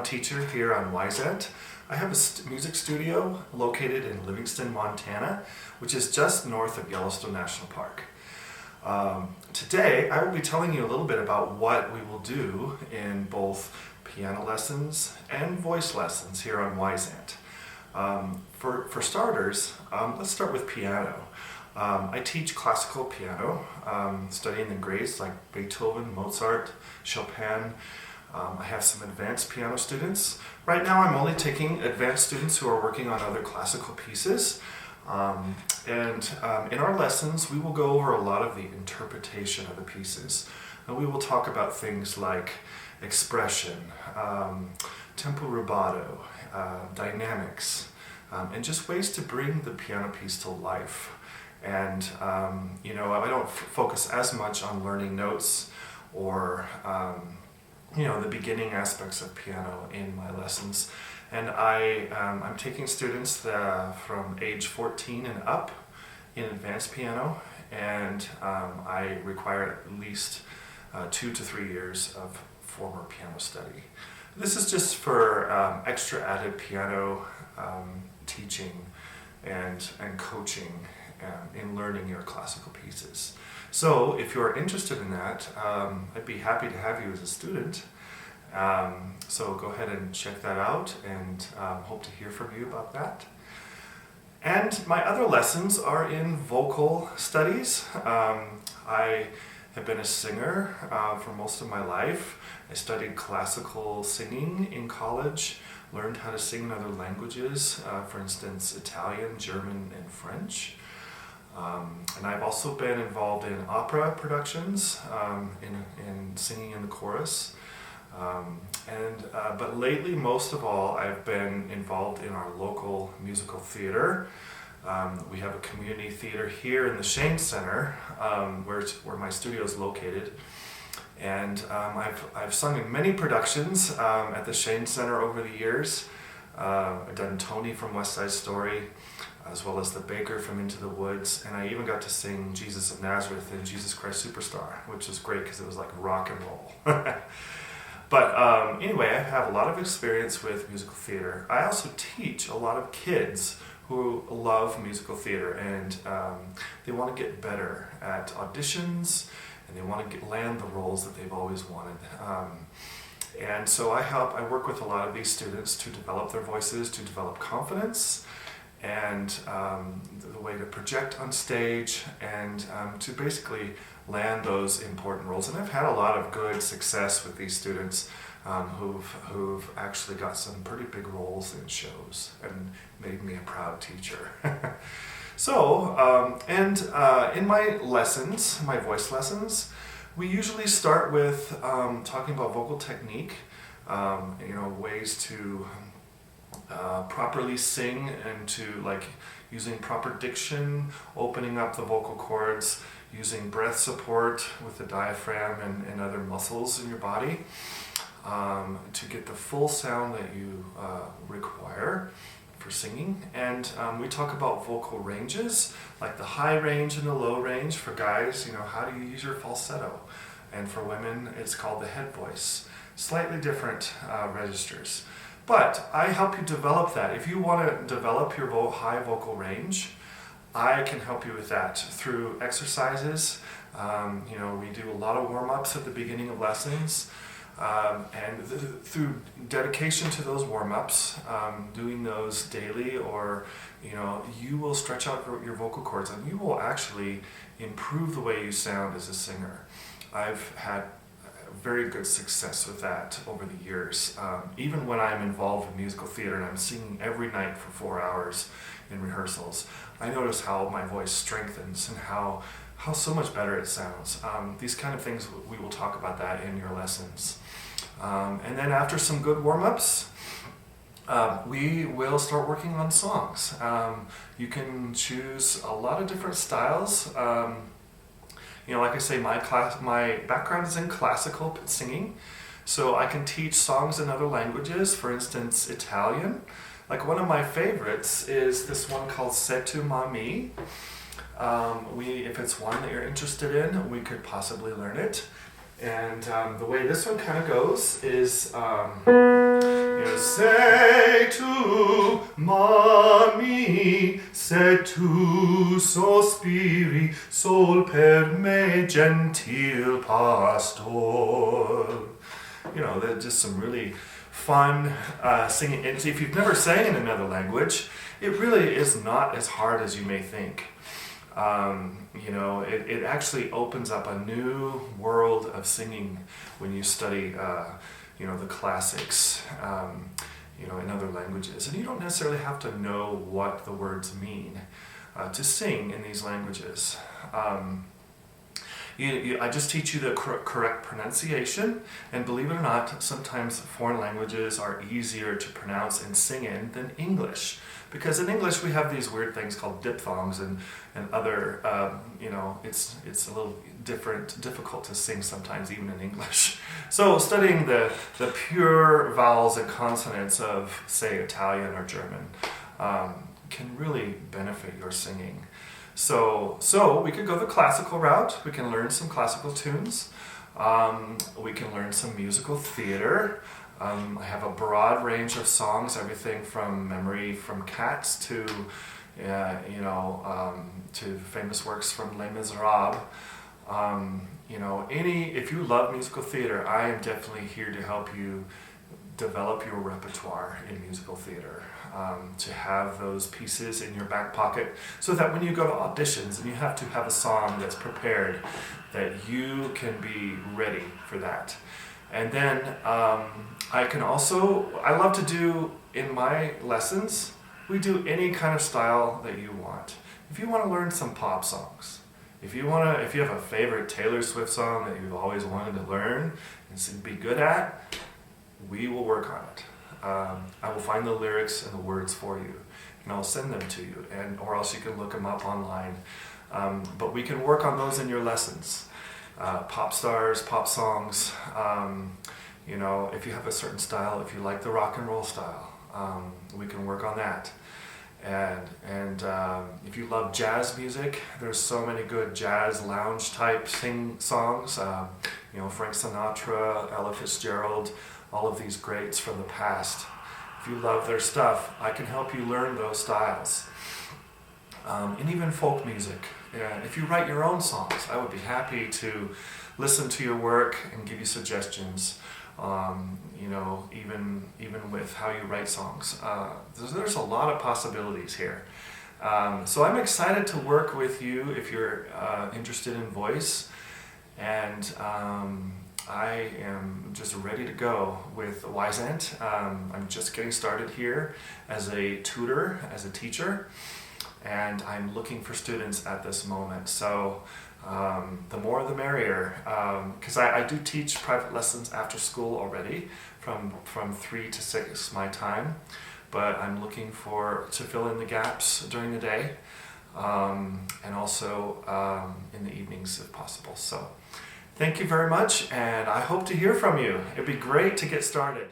teacher here on Wyzant. I have a music studio located in Livingston, Montana, which is just north of Yellowstone National Park. Today, I will be telling you a little bit about what we will do in both piano lessons and voice lessons here on Wyzant. For starters, let's start with piano. I teach classical piano, studying the greats like Beethoven, Mozart, Chopin. I have some advanced piano students. Right now I'm only taking advanced students who are working on other classical pieces. In our lessons we will go over a lot of the interpretation of the pieces. And we will talk about things like expression, tempo rubato, dynamics, and just ways to bring the piano piece to life. And I don't focus as much on learning notes or the beginning aspects of piano in my lessons. And I'm taking students from age 14 and up in advanced piano, and I require at least 2 to 3 years of formal piano study. This is just for extra added piano teaching and coaching in learning your classical pieces. So if you're interested in that, I'd be happy to have you as a student. So go ahead and check that out, and hope to hear from you about that. And my other lessons are in vocal studies. I have been a singer for most of my life. I studied classical singing in college, learned how to sing in other languages, for instance Italian, German, and French. And I've also been involved in opera productions, in singing in the chorus. But lately, most of all, I've been involved in our local musical theater. We have a community theater here in the Shane Center, where my studio is located. And I've sung in many productions at the Shane Center over the years. I've done Tony from West Side Story, as well as the Baker from Into the Woods, and I even got to sing Jesus of Nazareth in Jesus Christ Superstar, which was great because it was like rock and roll. But anyway, I have a lot of experience with musical theater. I also teach a lot of kids who love musical theater, and they want to get better at auditions, and they want to land the roles that they've always wanted. And so I work with a lot of these students to develop their voices, to develop confidence, and the way to project on stage, and to basically land those important roles. And I've had a lot of good success with these students who've actually got some pretty big roles in shows and made me a proud teacher. So, in my lessons, my voice lessons, we usually start with talking about vocal technique, ways to properly sing, and to using proper diction, opening up the vocal cords, using breath support with the diaphragm and other muscles in your body to get the full sound that you require for singing. And we talk about vocal ranges, like the high range and the low range. For guys, how do you use your falsetto? And for women, it's called the head voice. Slightly different registers. But I help you develop that. If you want to develop your high vocal range, I can help you with that through exercises. We do a lot of warm-ups at the beginning of lessons, and through dedication to those warm-ups, doing those daily, or you will stretch out your vocal cords, and you will actually improve the way you sound as a singer. I've had very good success with that over the years. Even when I'm involved in musical theater and I'm singing every night for 4 hours in rehearsals, I notice how my voice strengthens and how so much better it sounds. These kind of things, we will talk about that in your lessons. And then after some good warm-ups, we will start working on songs. You can choose a lot of different styles. Like I say, my background is in classical singing, so I can teach songs in other languages, for instance, Italian. Like one of my favorites is this one called Se tu m'ami. If it's one that you're interested in, we could possibly learn it. And the way this one kind of goes is, say to mami, se tu sospiri, sol per me gentil pastor. There's just some really fun singing. And if you've never sang in another language, it really is not as hard as you may think. It actually opens up a new world of singing when you study, the classics, in other languages. And you don't necessarily have to know what the words mean to sing in these languages. I just teach you the correct pronunciation, and believe it or not, sometimes foreign languages are easier to pronounce and sing in than English. Because in English we have these weird things called diphthongs and other, it's a little difficult to sing sometimes even in English. So studying the pure vowels and consonants of, say, Italian or German can really benefit your singing. So we could go the classical route. We can learn some classical tunes. We can learn some musical theater. I have a broad range of songs, everything from memory from Cats to, to famous works from Les Miserables. If you love musical theater, I am definitely here to help you develop your repertoire in musical theater. To have those pieces in your back pocket so that when you go to auditions and you have to have a song that's prepared, that you can be ready for that. And then I love to do in my lessons, we do any kind of style that you want. If you want to learn some pop songs, if you have a favorite Taylor Swift song that you've always wanted to learn and be good at, we will work on it. I will find the lyrics and the words for you, and I'll send them to you, or else you can look them up online. But we can work on those in your lessons. Pop stars, pop songs, if you have a certain style, if you like the rock and roll style, we can work on that. And if you love jazz music, there's so many good jazz lounge type songs. Frank Sinatra, Ella Fitzgerald, all of these greats from the past. If you love their stuff, I can help you learn those styles. And even folk music. If you write your own songs, I would be happy to listen to your work and give you suggestions. Even with how you write songs. There's a lot of possibilities here. So I'm excited to work with you if you're interested in voice. And I am just ready to go with Wyzant. I'm just getting started here as a tutor, as a teacher, and I'm looking for students at this moment. So the more the merrier, because I do teach private lessons after school already from 3 to 6 my time, but I'm looking to fill in the gaps during the day and also in the evenings if possible. So thank you very much, and I hope to hear from you. It'd be great to get started.